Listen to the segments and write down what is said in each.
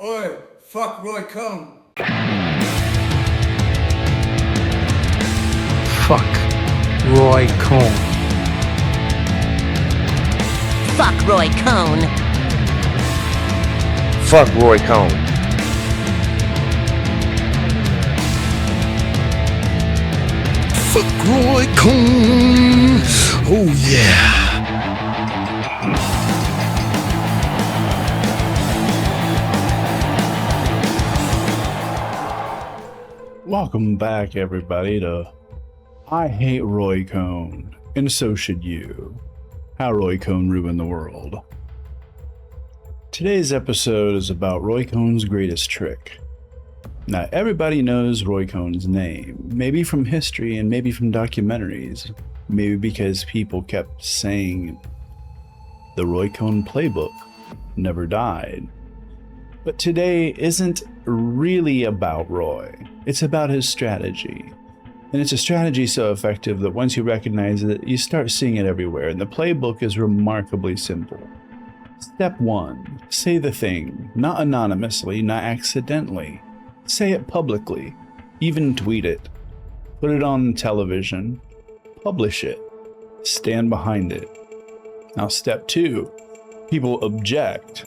Oi, fuck Roy Cohn. Fuck Roy Cohn. Fuck Roy Cohn. Fuck Roy Cohn. Fuck Roy Cohn. Oh yeah. Welcome back, everybody, to I Hate Roy Cohn, and so should you. How Roy Cohn ruined the world. Today's episode is about Roy Cohn's greatest trick. Now, everybody knows Roy Cohn's name, maybe from history and maybe from documentaries, maybe because people kept saying the Roy Cohn playbook never died. But today isn't really about Roy. It's about his strategy. And it's a strategy so effective that once you recognize it, you start seeing it everywhere. And the playbook is remarkably simple. Step 1, say the thing, not anonymously, not accidentally. Say it publicly, even tweet it. Put it on television, publish it, stand behind it. Now step 2, people object.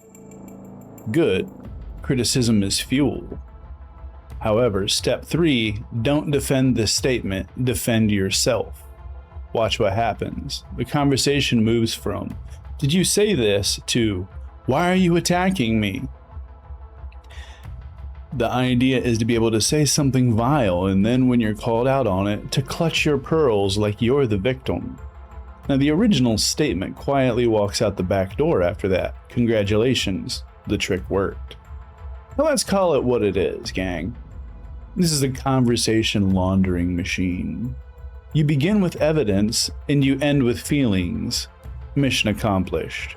Good, criticism is fuel. However, step 3, don't defend this statement, defend yourself. Watch what happens. The conversation moves from, did you say this, to, why are you attacking me? The idea is to be able to say something vile, and then when you're called out on it, to clutch your pearls like you're the victim. Now, the original statement quietly walks out the back door after that. Congratulations, the trick worked. Now let's call it what it is, gang. This is a conversation laundering machine. You begin with evidence and you end with feelings. Mission accomplished.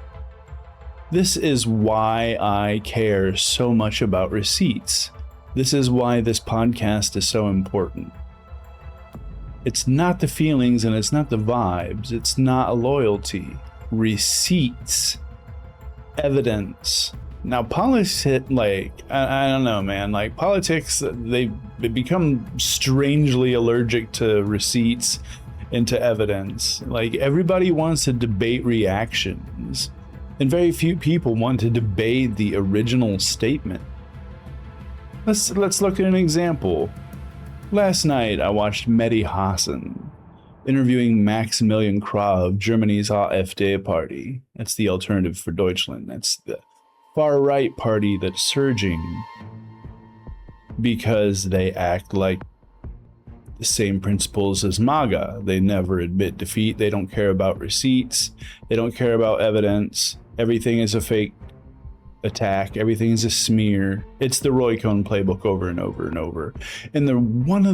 This is why I care so much about receipts. This is why this podcast is so important. It's not the feelings and it's not the vibes. It's not a loyalty. Receipts. Evidence. Now, politics, I don't know, man. Like, politics, they become strangely allergic to receipts and to evidence. Like, everybody wants to debate reactions, and very few people want to debate the original statement. Let's look at an example. Last night, I watched Mehdi Hasan interviewing Maximilian Krah of Germany's AfD party. That's the alternative for Deutschland. That's the far-right party that's surging because they act like the same principles as MAGA. They never admit defeat. They don't care about receipts. They don't care about evidence. Everything is a fake attack. Everything is a smear. It's the Roy Cohn playbook over and over and over. And the one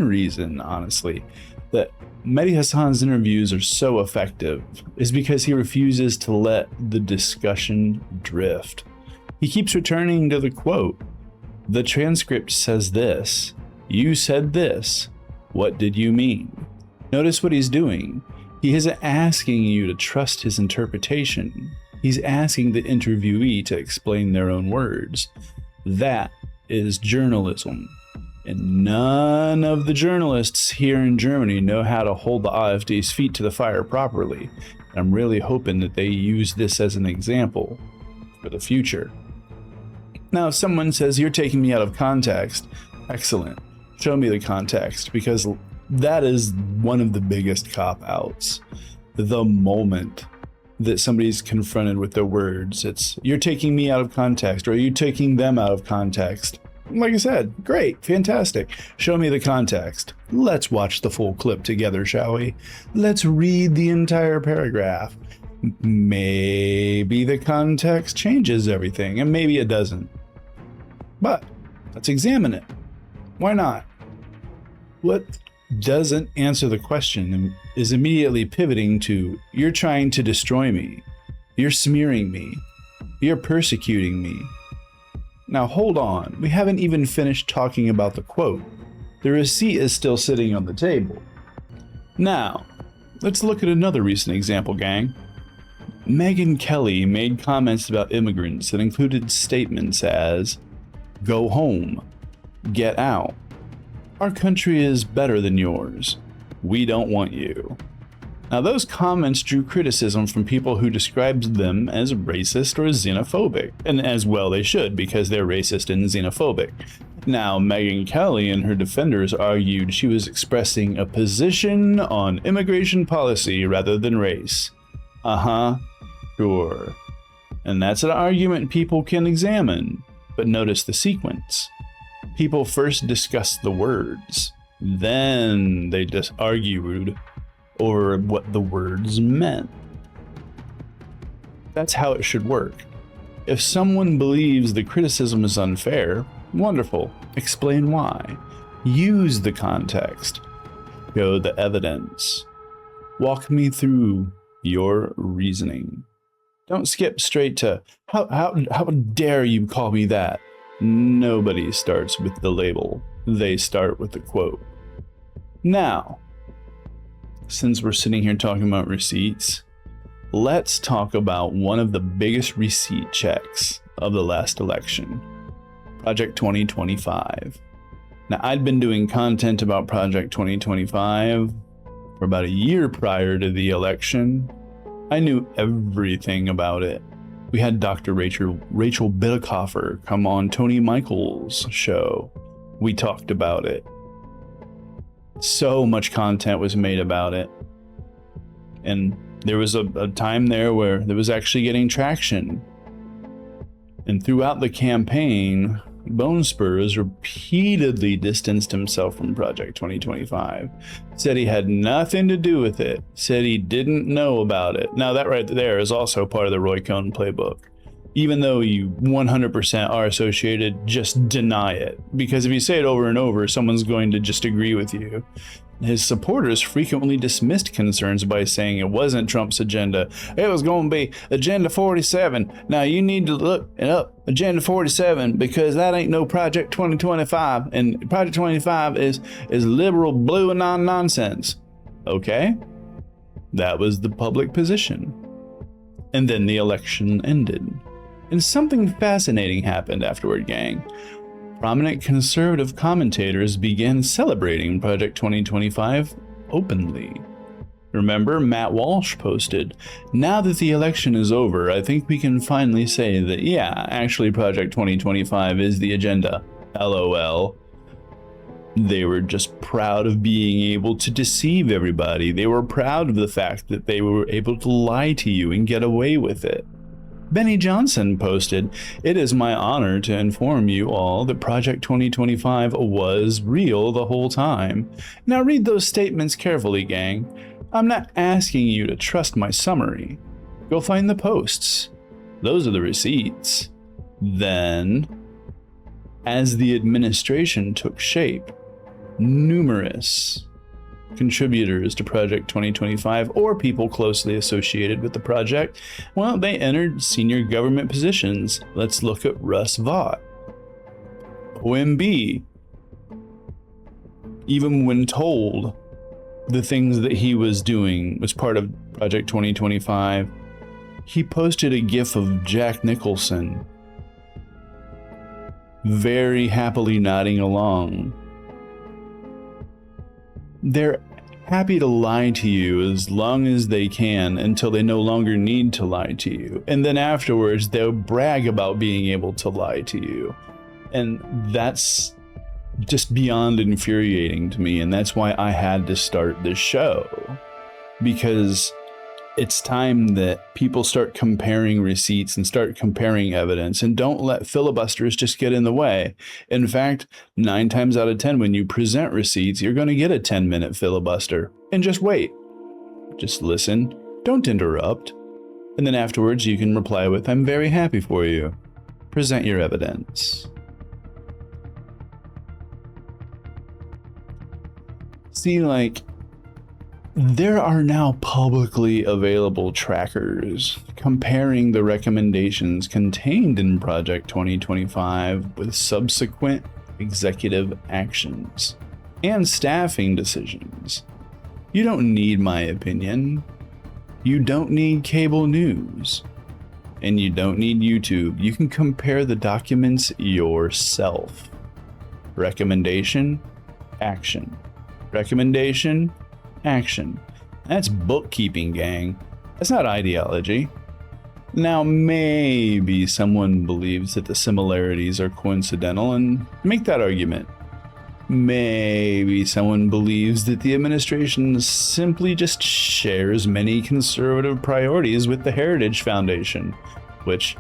reason, honestly, that Mehdi Hasan's interviews are so effective is because he refuses to let the discussion drift. He keeps returning to the quote. The transcript says this. You said this. What did you mean? Notice what he's doing. He isn't asking you to trust his interpretation. He's asking the interviewee to explain their own words. That is journalism. And none of the journalists here in Germany know how to hold the AfD's feet to the fire properly. I'm really hoping that they use this as an example for the future. Now, if someone says, you're taking me out of context, excellent. Show me the context, because that is one of the biggest cop-outs. The moment that somebody's confronted with their words, it's, you're taking me out of context, or you're taking them out of context. Like I said, great, fantastic. Show me the context. Let's watch the full clip together, shall we? Let's read the entire paragraph. Maybe the context changes everything, and maybe it doesn't. But let's examine it. Why not? What doesn't answer the question and is immediately pivoting to, you're trying to destroy me. You're smearing me. You're persecuting me. Now hold on, we haven't even finished talking about the quote. The receipt is still sitting on the table. Now, let's look at another recent example, gang. Megyn Kelly made comments about immigrants that included statements as, "Go home," "Get out," "Our country is better than yours," "We don't want you." Now, those comments drew criticism from people who described them as racist or xenophobic, and as well they should, because they're racist and xenophobic. Now, Megyn Kelly and her defenders argued she was expressing a position on immigration policy rather than race. Sure. And that's an argument people can examine, but notice the sequence. People first discussed the words, then they just argued over what the words meant. That's how it should work. If someone believes the criticism is unfair, wonderful. Explain why. Use the context. Show the evidence. Walk me through your reasoning. Don't skip straight to, how dare you call me that? Nobody starts with the label. They start with the quote. Now, since we're sitting here talking about receipts, let's talk about one of the biggest receipt checks of the last election, Project 2025. Now, I'd been doing content about Project 2025 for about a year prior to the election. I knew everything about it. We had Dr. Rachel Bidicoffer come on Tony Michael's show. We talked about it. So much content was made about it. And there was a time there where there was actually getting traction. And throughout the campaign, Bone Spurs repeatedly distanced himself from Project 2025. Said he had nothing to do with it. Said he didn't know about it. Now that right there is also part of the Roy Cohn playbook. Even though you 100% are associated, just deny it. Because if you say it over and over, someone's going to just agree with you. His supporters frequently dismissed concerns by saying it wasn't Trump's agenda. It was going to be Agenda 47. Now you need to look it up, Agenda 47, because that ain't no Project 2025. And Project 25 is liberal, blue, and nonsense. Okay? That was the public position. And then the election ended. And something fascinating happened afterward, gang. Prominent conservative commentators began celebrating Project 2025 openly. Remember, Matt Walsh posted, "Now that the election is over, I think we can finally say that, yeah, actually Project 2025 is the agenda. LOL. They were just proud of being able to deceive everybody. They were proud of the fact that they were able to lie to you and get away with it." Benny Johnson posted, "It is my honor to inform you all that Project 2025 was real the whole time." Now read those statements carefully, gang. I'm not asking you to trust my summary. Go find the posts. Those are the receipts. Then, as the administration took shape, numerous contributors to Project 2025 or people closely associated with the project, well, they entered senior government positions. Let's look at Russ Vought. OMB, even when told the things that he was doing was part of Project 2025, he posted a gif of Jack Nicholson very happily nodding along. They're happy to lie to you as long as they can until they no longer need to lie to you. And then afterwards, they'll brag about being able to lie to you. And that's just beyond infuriating to me. And that's why I had to start this show. Because it's time that people start comparing receipts and start comparing evidence, and don't let filibusters just get in the way. In fact, 9 times out of 10, when you present receipts, you're going to get a 10-minute filibuster. And just wait. Just listen. Don't interrupt. And then afterwards, you can reply with, "I'm very happy for you. Present your evidence." See, like, there are now publicly available trackers comparing the recommendations contained in Project 2025 with subsequent executive actions and staffing decisions. You don't need my opinion. You don't need cable news. And you don't need YouTube. You can compare the documents yourself. Recommendation, action. Recommendation, action. That's bookkeeping, gang. That's not ideology. Now, maybe someone believes that the similarities are coincidental and make that argument. Maybe someone believes that the administration simply just shares many conservative priorities with the Heritage Foundation, which,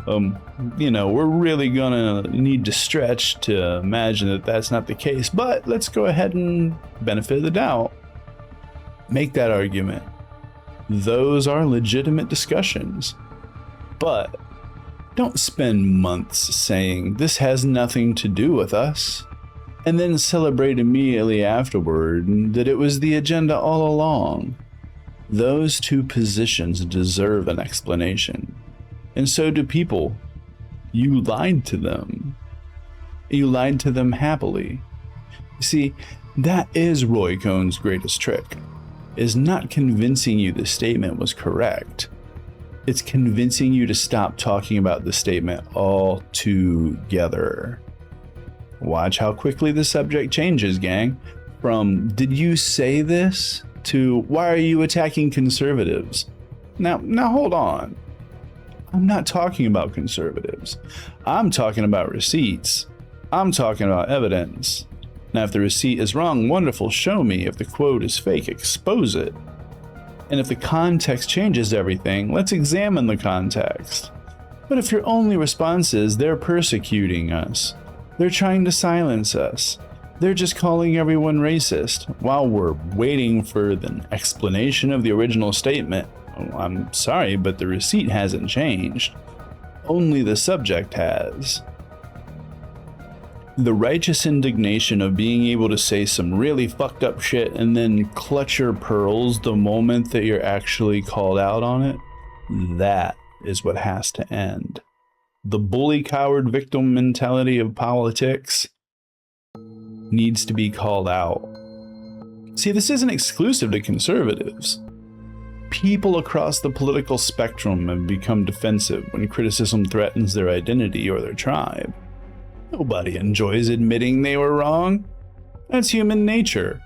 we're really gonna need to stretch to imagine that that's not the case, but let's go ahead and benefit of the doubt. Make that argument. Those are legitimate discussions, but don't spend months saying this has nothing to do with us, and then celebrate immediately afterward that it was the agenda all along. Those two positions deserve an explanation, and so do people. You lied to them. You lied to them happily. You see, that is Roy Cohn's greatest trick. Is not convincing you the statement was correct. It's convincing you to stop talking about the statement altogether. Watch how quickly the subject changes, gang. From, did you say this? To, why are you attacking conservatives? Now hold on. I'm not talking about conservatives. I'm talking about receipts. I'm talking about evidence. Now, if the receipt is wrong, wonderful, show me. If the quote is fake, expose it. And if the context changes everything, let's examine the context. But if your only response is, they're persecuting us, they're trying to silence us, they're just calling everyone racist, while we're waiting for the explanation of the original statement, I'm sorry, but the receipt hasn't changed. Only the subject has. The righteous indignation of being able to say some really fucked up shit and then clutch your pearls the moment that you're actually called out on it, that is what has to end. The bully coward victim mentality of politics needs to be called out. See, this isn't exclusive to conservatives. People across the political spectrum have become defensive when criticism threatens their identity or their tribe. Nobody enjoys admitting they were wrong. That's human nature.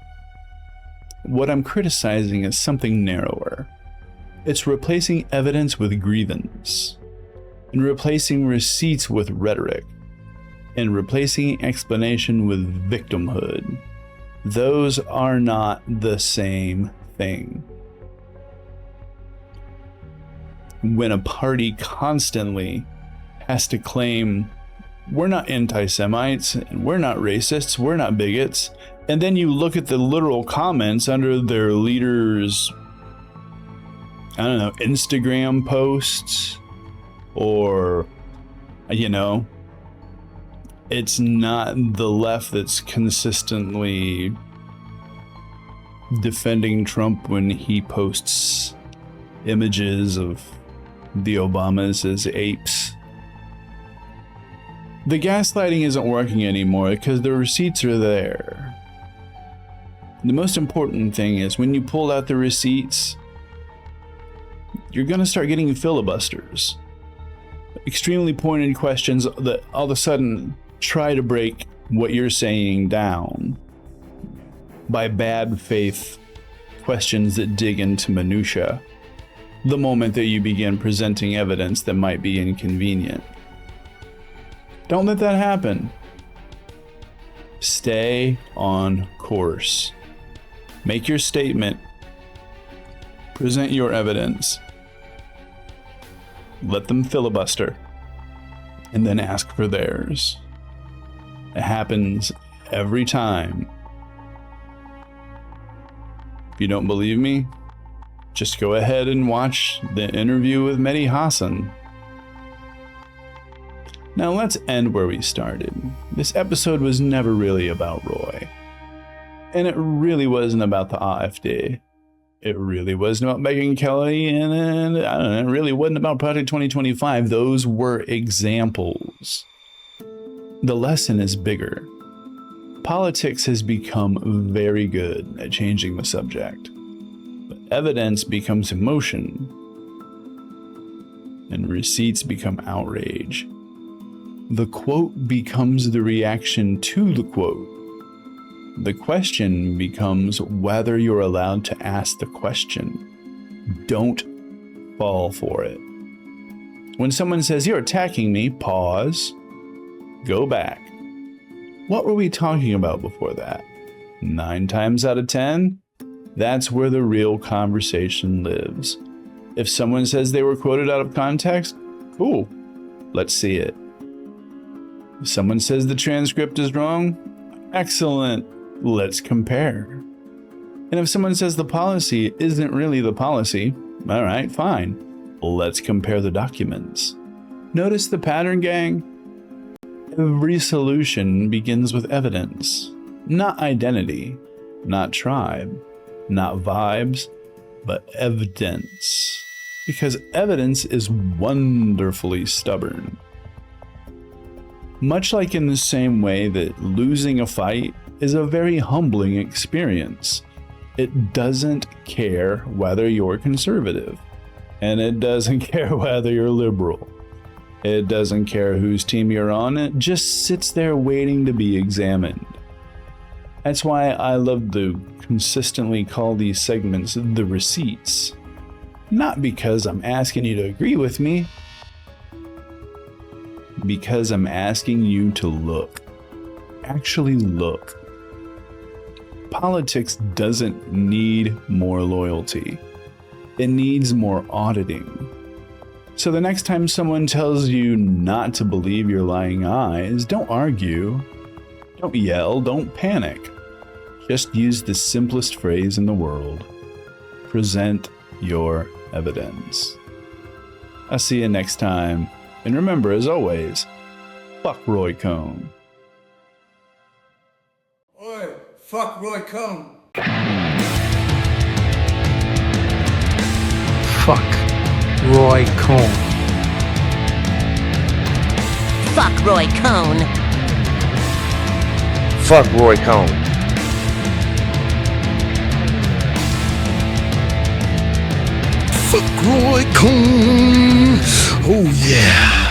What I'm criticizing is something narrower. It's replacing evidence with grievance, and replacing receipts with rhetoric, and replacing explanation with victimhood. Those are not the same thing. When a party constantly has to claim, we're not anti-Semites, and we're not racists, we're not bigots, and then you look at the literal comments under their leaders' Instagram posts, or, it's not the left that's consistently defending Trump when he posts images of the Obamas as apes. The gaslighting isn't working anymore because the receipts are there. The most important thing is when you pull out the receipts, you're going to start getting filibusters. Extremely pointed questions that all of a sudden try to break what you're saying down by bad faith questions that dig into minutia the moment that you begin presenting evidence that might be inconvenient. Don't let that happen. Stay on course. Make your statement. Present your evidence. Let them filibuster. And then ask for theirs. It happens every time. If you don't believe me, just go ahead and watch the interview with Mehdi Hasan. Now let's end where we started. This episode was never really about Roy. And it really wasn't about the AfD. It really wasn't about Megyn Kelly, and it really wasn't about Project 2025. Those were examples. The lesson is bigger. Politics has become very good at changing the subject. But evidence becomes emotion, and receipts become outrage. The quote becomes the reaction to the quote. The question becomes whether you're allowed to ask the question. Don't fall for it. When someone says, "You're attacking me," pause, go back. What were we talking about before that? 9 times out of 10, that's where the real conversation lives. If someone says they were quoted out of context, cool, let's see it. If someone says the transcript is wrong, excellent, let's compare. And if someone says the policy isn't really the policy, all right, fine, let's compare the documents. Notice the pattern, gang? Every solution begins with evidence, not identity, not tribe, not vibes, but evidence. Because evidence is wonderfully stubborn. Much like in the same way that losing a fight is a very humbling experience. It doesn't care whether you're conservative, and it doesn't care whether you're liberal. It doesn't care whose team you're on, it just sits there waiting to be examined. That's why I love to consistently call these segments the receipts. Not because I'm asking you to agree with me, because I'm asking you to look. Actually look. Politics doesn't need more loyalty. It needs more auditing. So the next time someone tells you not to believe your lying eyes, don't argue, don't yell, don't panic. Just use the simplest phrase in the world. Present your evidence. I'll see you next time. And remember, as always, fuck Roy Cohn. Oi, fuck Roy Cohn. Fuck Roy Cohn. Fuck Roy Cohn. Fuck Roy Cohn. Fuck Roy Cohn. Oh yeah.